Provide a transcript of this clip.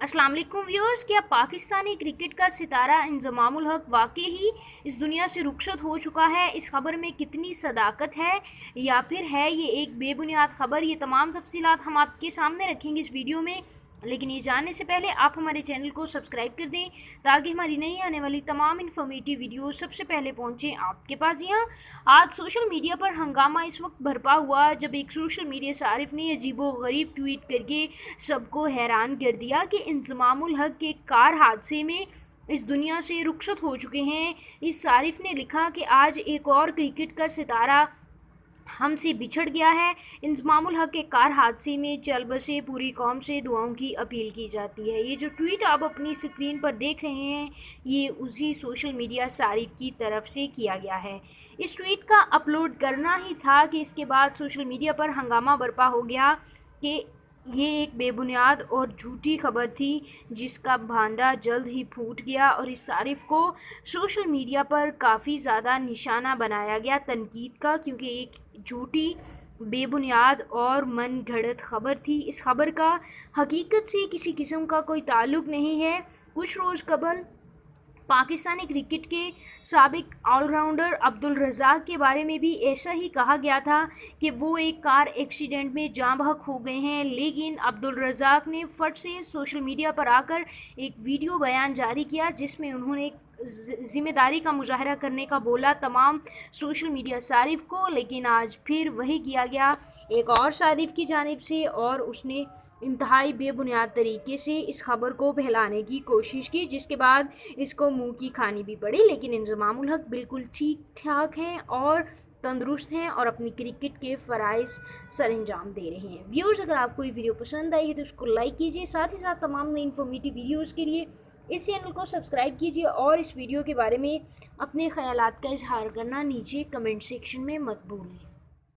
अस्सलाम वालेकुम व्यूअर्स, क्या पाकिस्तानी क्रिकेट का सितारा इंजमामुल हक वाकई ही इस दुनिया से रुखसत हो चुका है? इस खबर में कितनी सदाकत है या फिर है ये एक बेबुनियाद खबर? ये तमाम तफसीलात हम आपके सामने रखेंगे इस वीडियो में, लेकिन ये जानने से पहले आप हमारे चैनल को सब्सक्राइब कर दें ताकि हमारी नई आने वाली तमाम इन्फॉर्मेटिव वीडियो सबसे पहले पहुंचें आपके पास। यहाँ आज सोशल मीडिया पर हंगामा इस वक्त बरपा हुआ जब एक सोशल मीडिया सारिफ ने अजीबो गरीब ट्वीट करके सबको हैरान कर दिया कि इंजमामुल हक के कार हादसे में इस दुनिया से रुखसत हो चुके हैं। इस सारिफ ने लिखा कि आज एक और क्रिकेट का सितारा हमसे बिछड़ गया है। इंजमामुल हक के कार हादसे में चल बसे पूरी कौम से दुआओं की अपील की जाती है। ये जो ट्वीट आप अपनी स्क्रीन पर देख रहे हैं ये उसी सोशल मीडिया सारिफ की तरफ से किया गया है। इस ट्वीट का अपलोड करना ही था कि इसके बाद सोशल मीडिया पर हंगामा बरपा हो गया कि ये एक बेबुनियाद और झूठी खबर थी जिसका भांडा जल्द ही फूट गया और इस सारिफ को सोशल मीडिया पर काफ़ी ज़्यादा निशाना बनाया गया तनकीद का, क्योंकि एक झूठी बेबुनियाद और मन गढ़ंत खबर थी। इस खबर का हकीकत से किसी किस्म का कोई ताल्लुक़ नहीं है। कुछ रोज़ कबल पाकिस्तानी क्रिकेट के साबिक ऑलराउंडर अब्दुल रज़ाक के बारे में भी ऐसा ही कहा गया था कि वो एक कार एक्सीडेंट में जाँ बहक हो गए हैं, लेकिन अब्दुल रज़ाक ने फट से सोशल मीडिया पर आकर एक वीडियो बयान जारी किया जिसमें उन्होंने ज़िम्मेदारी का मुजाहरा करने का बोला तमाम सोशल मीडिया सारिफ को, लेकिन आज फिर वही किया गया एक और सारिफ की जानिब से और उसने इंतहाई बेबुनियाद तरीके से इस खबर को फैलाने की कोशिश की, जिसके बाद इसको मुंह की खानी भी पड़ी। लेकिन इंजमामुल हक बिल्कुल ठीक ठाक हैं और तंदुरुस्त हैं और अपनी क्रिकेट के फ़राइज़ सरअंजाम दे रहे हैं। व्यूअर्स, अगर आपको ये वीडियो पसंद आई है तो उसको लाइक कीजिए, साथ ही साथ तमाम नई इन्फॉर्मेटिव वीडियोज़ के लिए इस चैनल को सब्सक्राइब कीजिए और इस वीडियो के बारे में अपने ख़यालात का इजहार करना नीचे कमेंट सेक्शन में मत भूलें।